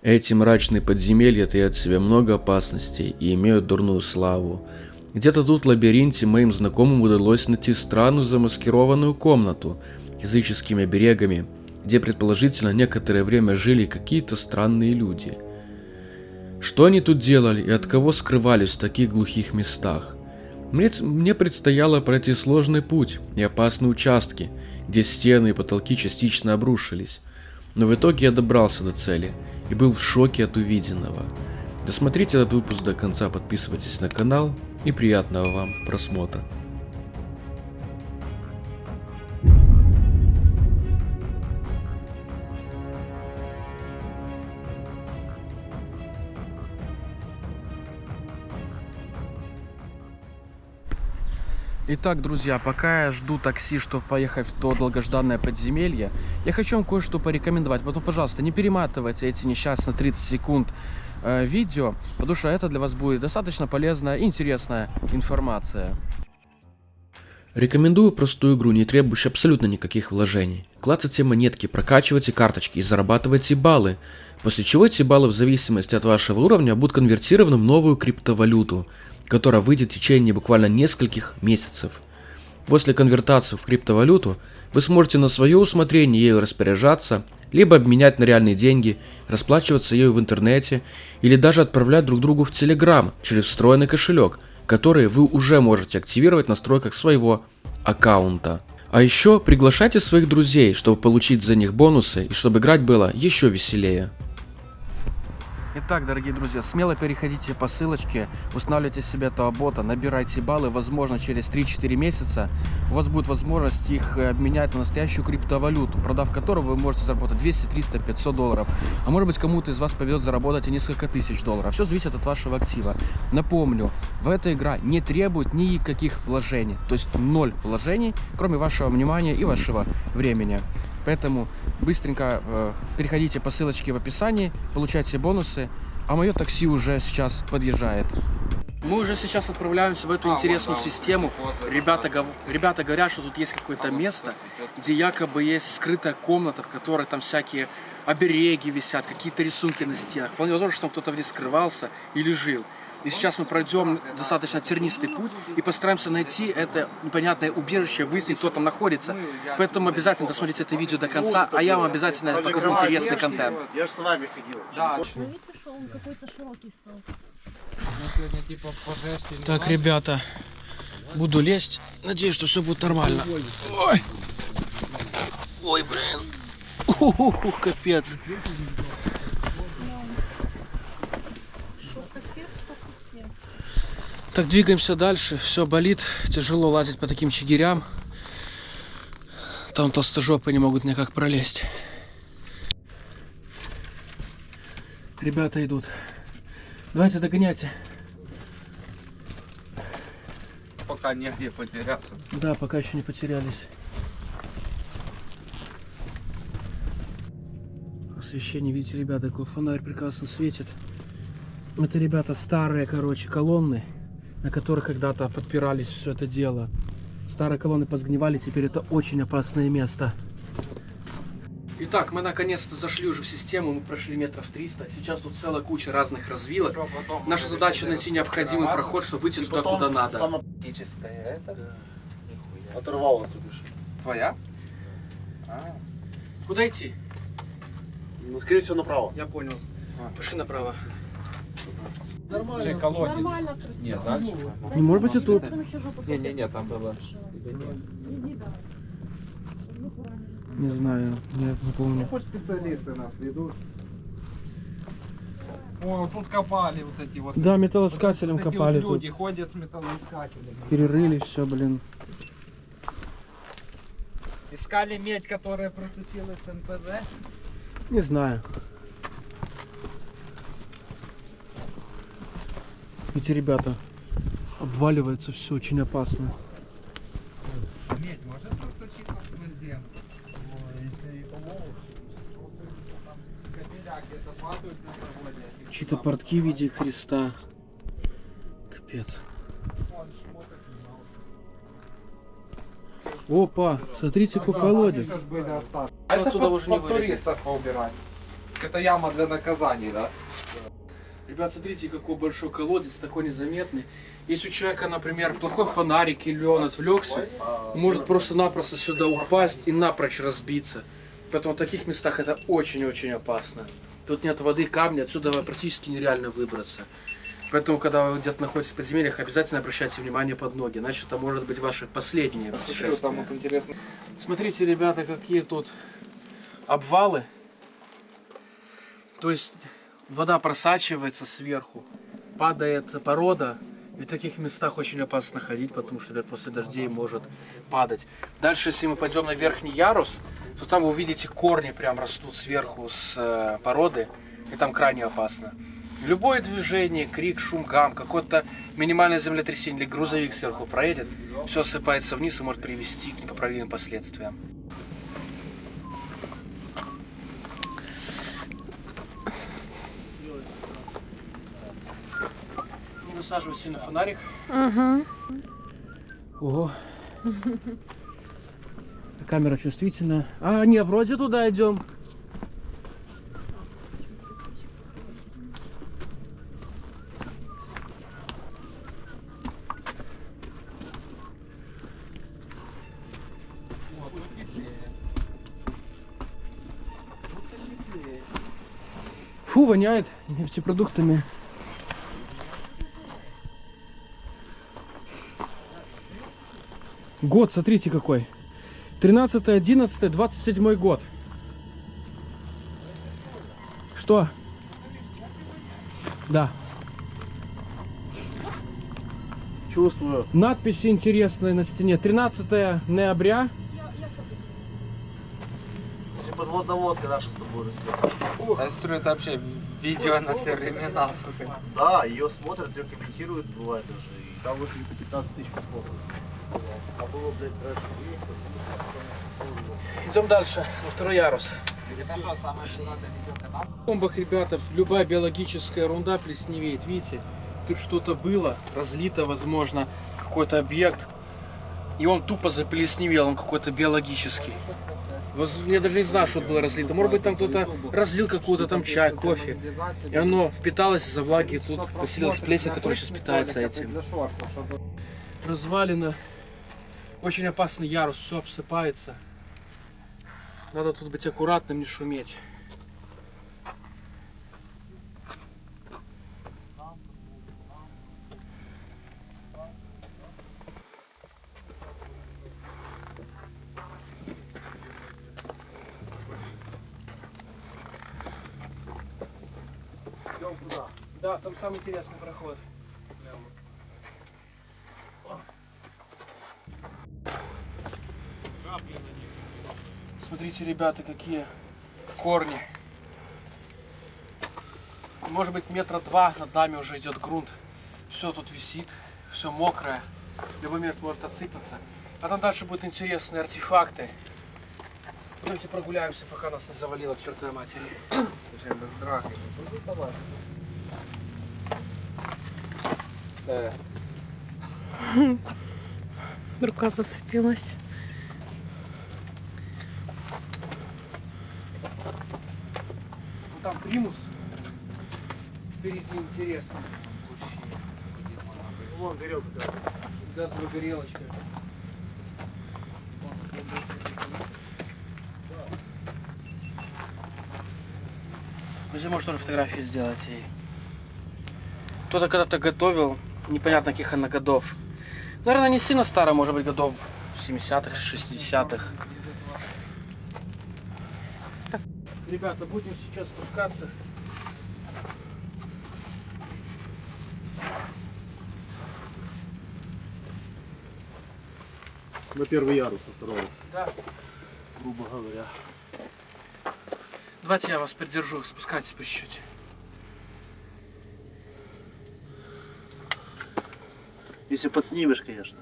Эти мрачные подземелья таят в себе много опасностей и имеют дурную славу. Где-то тут в лабиринте моим знакомым удалось найти странную замаскированную комнату языческими оберегами, где предположительно некоторое время жили какие-то странные люди. Что они тут делали и от кого скрывались в таких глухих местах? Мне предстояло пройти сложный путь и опасные участки, где стены и потолки частично обрушились. Но в итоге я добрался до цели и был в шоке от увиденного. Досмотрите этот выпуск до конца, подписывайтесь на канал и приятного вам просмотра. Итак, друзья, пока я жду такси, чтобы поехать в то долгожданное подземелье, я хочу вам кое-что порекомендовать. Поэтому, пожалуйста, не перематывайте эти несчастные 30 секунд видео, потому что это для вас будет достаточно полезная и интересная информация. Рекомендую простую игру, не требующую абсолютно никаких вложений. Клацайте монетки, прокачивайте карточки и зарабатывайте баллы, после чего эти баллы в зависимости от вашего уровня будут конвертированы в новую криптовалюту, которая выйдет в течение буквально нескольких месяцев. После конвертации в криптовалюту вы сможете на свое усмотрение ею распоряжаться, либо обменять на реальные деньги, расплачиваться ею в интернете, или даже отправлять друг другу в Telegram через встроенный кошелек, который вы уже можете активировать в настройках своего аккаунта. А еще приглашайте своих друзей, чтобы получить за них бонусы и чтобы играть было еще веселее. Итак, дорогие друзья, смело переходите по ссылочке, устанавливайте себе этого бота, набирайте баллы, возможно через 3-4 месяца у вас будет возможность их обменять на настоящую криптовалюту, продав которую вы можете заработать 200, 300, 500 долларов, а может быть кому-то из вас повезет заработать и несколько тысяч долларов, все зависит от вашего актива. Напомню, в этой игра не требует никаких вложений, то есть 0 вложений, кроме вашего внимания и вашего времени. Поэтому быстренько переходите по ссылочке в описании, получайте бонусы, а мое такси уже сейчас подъезжает. Мы уже сейчас отправляемся в эту интересную систему. Ребята говорят, что тут есть какое-то место, где якобы есть скрытая комната, в которой там всякие обереги висят, какие-то рисунки на стенах. Вполне возможно, что там кто-то в ней скрывался или жил. И сейчас мы пройдем достаточно тернистый путь и постараемся найти это непонятное убежище, выяснить, кто там находится. Поэтому обязательно досмотрите это видео до конца, а я вам обязательно покажу интересный контент. Я же с вами ходил. Да. Он какой-то широкий стал. Так, ребята, буду лезть. Надеюсь, что все будет нормально. Ой, ой, блин. Капец. Так, двигаемся дальше. Все болит. Тяжело лазить по таким чигирям. Там толстожопы не могут никак пролезть. Ребята идут. Давайте догоняйте. Пока негде потеряться. Да, пока еще не потерялись. Освещение, видите, ребята, какой фонарь прекрасно светит. Это, ребята, старые, короче, колонны, на которых когда-то подпирались все это дело. Старые колонны позгнивали, теперь это очень опасное место. Итак, мы наконец-то зашли уже в систему, мы прошли метров 300. Сейчас тут целая куча разных развилок. Наша задача найти необходимый проход, чтобы выйти туда, куда надо. Самопатическая это? Оторвалась, ты бишь. Твоя? Куда идти? Ну, скорее всего, направо. Я понял. Пошли направо. Слушай, колодец. Нормально, красиво. Нет, дальше. Не, может быть, и тут. Там еще жопа Не, там было. Иди, да. Не знаю, нет, не помню. Хоть специалисты нас ведут. О, тут копали вот эти вот. Да, металлоискателем вот эти копали вот люди тут. ходят с металлоискателями. Перерыли все, блин. Искали медь, которая просочилась с НПЗ. Не знаю. Эти ребята обваливаются, все очень опасно. Медь может просочиться сквозь землю? Если и помогут. Там кабеля где-то падают на заводе. Чьи-то портки в виде Христа. Капец. Опа, смотрите, какой колодец. Это Оттуда уже не под вылезет. туристов поубирать. Это яма для наказаний, да? Ребят, смотрите, какой большой колодец, такой незаметный. Если у человека, например, плохой фонарик или он отвлекся, он может просто-напросто сюда упасть и напрочь разбиться. Поэтому в таких местах это очень-очень опасно. Тут нет воды, камня, отсюда практически нереально выбраться. Поэтому, когда вы где-то находитесь в подземельях, обязательно обращайте внимание под ноги, иначе это может быть ваше последнее Смотрю, там путешествие. вот интересно. Смотрите, ребята, какие тут обвалы. То есть вода просачивается сверху, падает порода. И в таких местах очень опасно ходить, потому что после дождей может падать. Дальше, если мы пойдем на верхний ярус, то там вы увидите корни прям растут сверху с породы, и там крайне опасно. Любое движение, крик, шум, гам, какое-то минимальное землетрясение или грузовик сверху проедет, все осыпается вниз и может привести к непоправимым последствиям. Не высаживай сильно фонарик. Ага. Ого. Камера чувствительная. А, не, вроде туда идем. Фу, воняет нефтепродуктами. Год, смотрите какой. 13-11-27 год. Что? Да. Чувствую. Надписи интересные на стене. 13 ноября. Если подводная лодка наша с тобой растет. Я смотрю, это вообще видео на все времена, сука. Да, ее смотрят, ее комментируют, бывает даже. И там выше 15 тысяч просмотров. А было, блядь, раньше Идем дальше, во второй ярус. Это что, самое 60-е видео? В бомбах, ребята, любая биологическая ерунда плесневеет. Видите, тут что-то было, разлито, возможно, какой-то объект. И он тупо заплесневел, он какой-то биологический. Я даже не знаю, что было разлито. Может быть, там кто-то разлил какой-то там чай, кофе. И оно впиталось из-за влаги, тут поселилась плесень, которая сейчас питается этим. Развалина. Очень опасный ярус, все обсыпается. Надо тут быть аккуратным, не шуметь. Идем куда? Да, там самый интересный проход. Смотрите, ребята, какие корни. Может быть, метра два над нами уже идет грунт. Все тут висит, все мокрое. В любой момент может отсыпаться. А там дальше будут интересные артефакты. Давайте прогуляемся, пока нас не завалило к чертовой матери. Слушай, без драки. Рука зацепилась. Ну, там примус. Впереди интересно. Вон горелка какая-то. Газовая горелочка. Здесь может тоже фотографию сделать ей. Кто-то когда-то готовил, непонятно каких она годов. Наверное, не сильно старая, может быть, годов 70-х, 60-х. Ребята, будем сейчас спускаться. На первый ярус, со второго, Да. грубо говоря. Давайте я вас поддержу, спускайтесь по чуть-чуть. Если подснимешь, конечно.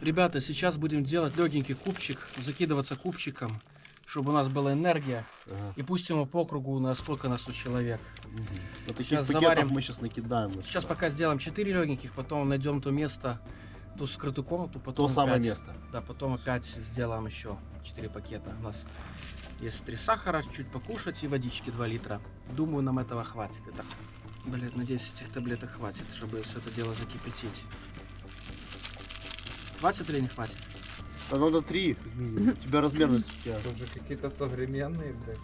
Ребята, сейчас будем делать легенький кубчик, закидываться кубчиком, чтобы у нас была энергия. И пустим его по кругу, на сколько нас тут человек. Вот таких Сейчас пакетов заварим. мы сейчас накидаем. вот Сейчас сюда. пока сделаем 4 легеньких, потом найдем то место, ту скрытую комнату, потом То самое опять- место. Да, потом опять сделаем еще 4 пакета. У нас Есть 3 сахара, чуть покушать и водички 2 литра. Думаю, нам этого хватит. Это, блядь, надеюсь, этих таблеток хватит, чтобы все это дело закипятить. Хватит или не хватит? Да надо 3, как минимум. У тебя размерность у тебя. Тут же какие-то современные, блядь.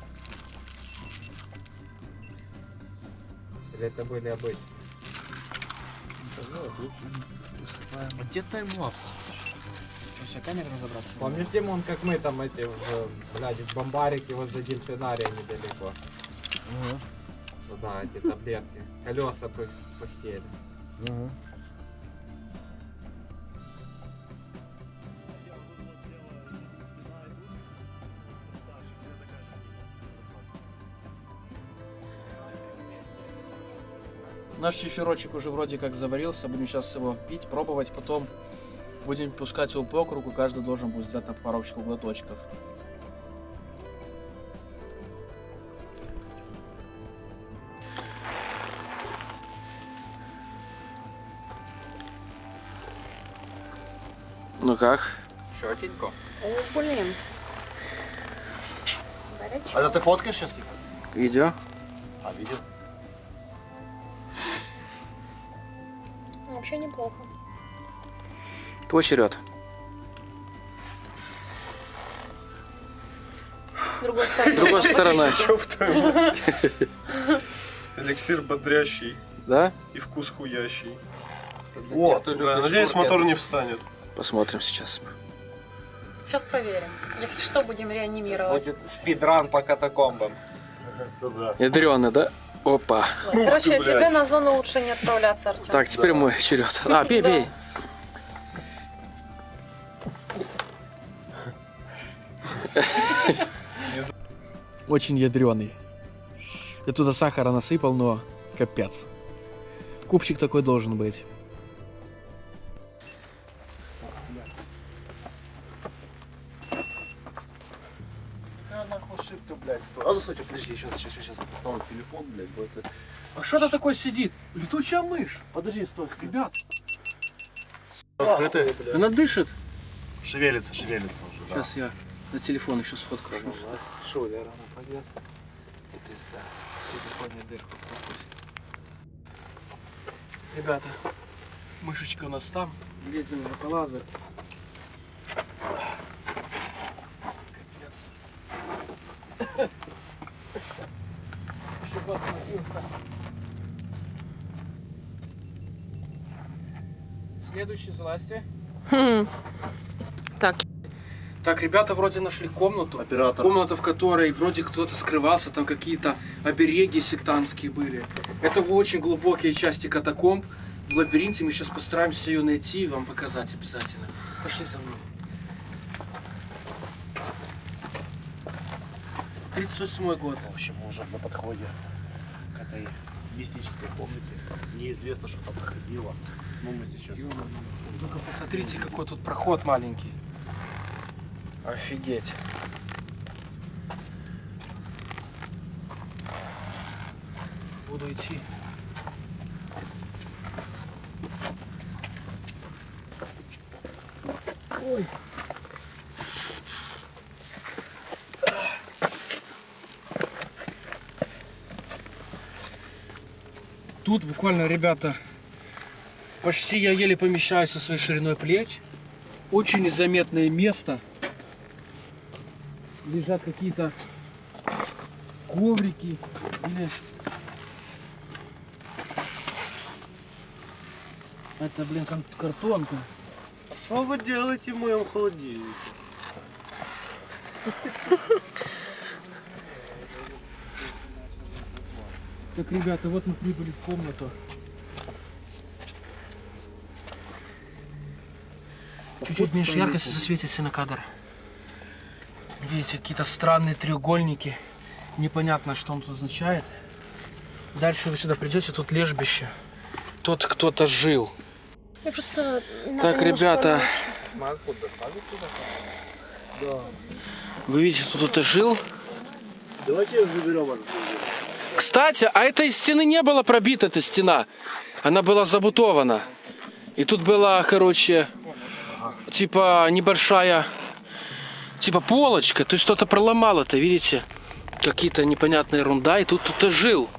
Или это были обычные? А где таймлапс? Что, все камеры разобраться? Помнишь, Димон, как мы там эти, блядь, в бомбарике возле дельфинария недалеко? Ага. Вот, да, эти таблетки. Колеса пыхтели. Ага. Наш чефирочек уже вроде как заварился, будем сейчас его пить, пробовать, потом будем пускать его по кругу, каждый должен будет взять на парочку глоточков. Ну как? Четенько. О, блин. Горячо. А это ты фоткаешь сейчас? Видео? А, видео? Вообще неплохо. Твой черед. С другой стороны. С другой стороны. Эликсир бодрящий Да? и вкус хуящий. О, Да, надеюсь, мотор не встанет. Посмотрим сейчас. Сейчас проверим. Если что, будем реанимировать. Будет спидран по катакомбам. ну да. Ядреный, да? Опа. Короче, ты, тебе блядь. на зону лучше не отправляться, Артем. Так, теперь мой черед. А, пей, Да. пей. Очень ядреный. Я туда сахара насыпал, но капец. Кубчик такой должен быть. Какая нахуй ошибка, блядь, стоит. А, ну, стойте, подожди, сейчас достану телефон, блядь, вот это. А что там такое сидит? Летучая мышь. Подожди, стой. Ребят, Открытый. она дышит. Шевелится уже, да. Сейчас я на телефон еще сфоткаю. Шуля рано пойдет. И пизда. В телефоне дырку пропустит. Ребята, мышечка у нас там. Лезем на полазы. Капец. Еще бас напился. Следующий, залазьте. Так. Так, ребята вроде нашли комнату. Оператор. Комната, в которой вроде кто-то скрывался, там какие-то обереги сектантские были. Это в очень глубокие части катакомб. В лабиринте мы сейчас постараемся ее найти и вам показать обязательно. Пошли за мной. 38-й год. В общем, мы уже на подходе к этой мистической комнате. Неизвестно, что там проходило. Но мы сейчас... Только посмотрите, какой тут проход маленький. Офигеть. Буду идти. Ой. Тут буквально, ребята, почти я еле помещаюсь со своей шириной плеч. Очень незаметное место. Лежат какие-то коврики или... Это, блин, картонка. Что вы делаете в моем холодильнике? Так, ребята, вот мы прибыли в комнату. Чуть-чуть меньше яркости засветится на кадр. Видите, какие-то странные треугольники. Непонятно, что он тут означает. Дальше вы сюда придете, тут лежбище. Тут кто-то жил. Я просто... Так, ребята, Смартфон доставить сюда? Да. вы видите, тут кто-то жил. Давайте заберем это. Кстати, а этой стены не было пробита, эта стена. Она была забутована. И тут была, короче, типа небольшая Типа полочка, то есть что-то проломало-то, видите? Какие-то непонятная ерунда, и тут кто-то жил.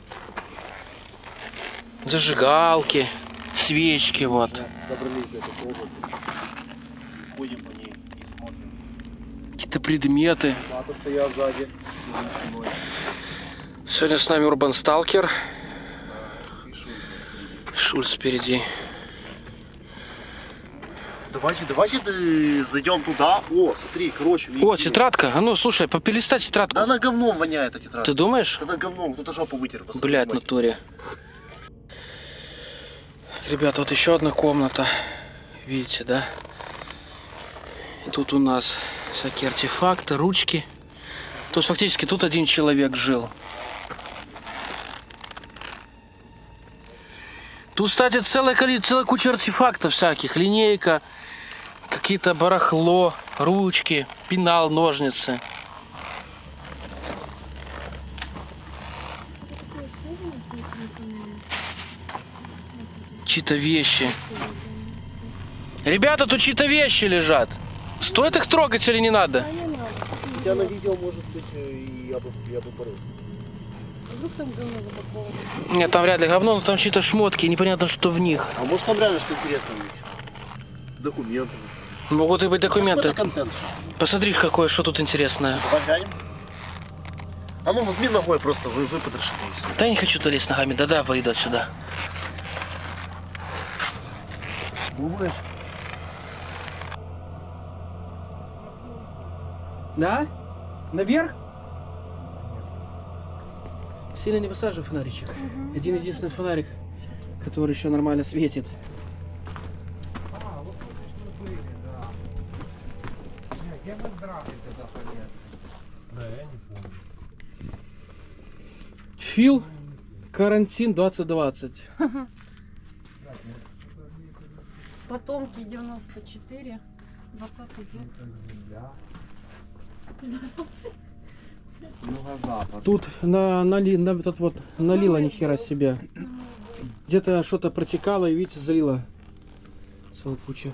Зажигалки, свечки, вот. Добрались до этой комнаты. Ходим по ней и смотрим. Какие-то предметы. Мата стоят сзади. Спиной. Сегодня с нами Урбан Сталкер. И Шульц. Шульц впереди. Давайте зайдем туда. О, смотри, короче. О, тетрадка. А ну, слушай, попелистай тетрадку. Да она говном воняет, эта тетрадка. Ты думаешь? Она говном, кто-то жопу вытер. посмотри, Блядь, в мать. натуре. Ребята, вот еще одна комната. Видите, да? И тут у нас всякие артефакты, ручки. То есть фактически тут один человек жил. Тут, кстати, целая куча артефактов всяких. Линейка, какие-то барахло, ручки, пенал, ножницы. Чьи-то вещи. Ребята, тут чьи-то вещи лежат. Стоит их трогать или не надо? У тебя на видео, может быть, и я бы порылся. Вдруг там говно запаковано. Нет, там вряд ли говно, но там чьи-то шмотки, непонятно, что в них. А может там реально что интересное есть? Документы. Могут и быть документы. Какой-то контент. Посмотри, какое, что тут интересное. Давай глянем. А ну возьми ногой просто, выпотроши. и всё. Да я не хочу туда лезть ногами, да-да, выйду отсюда. Думаешь? Да? Наверх? Сильно не высаживай фонаричек. Один единственный фонарик, который еще нормально светит. А, вот тут мы были, да. Жень, где мы с Драгой тогда полезли? Да, я не помню. Фил, карантин 2020. Потомки 94, 20 век. Юго-запад. Тут налило ни хера себе. Где-то что-то протекало и видите, залило целую кучу.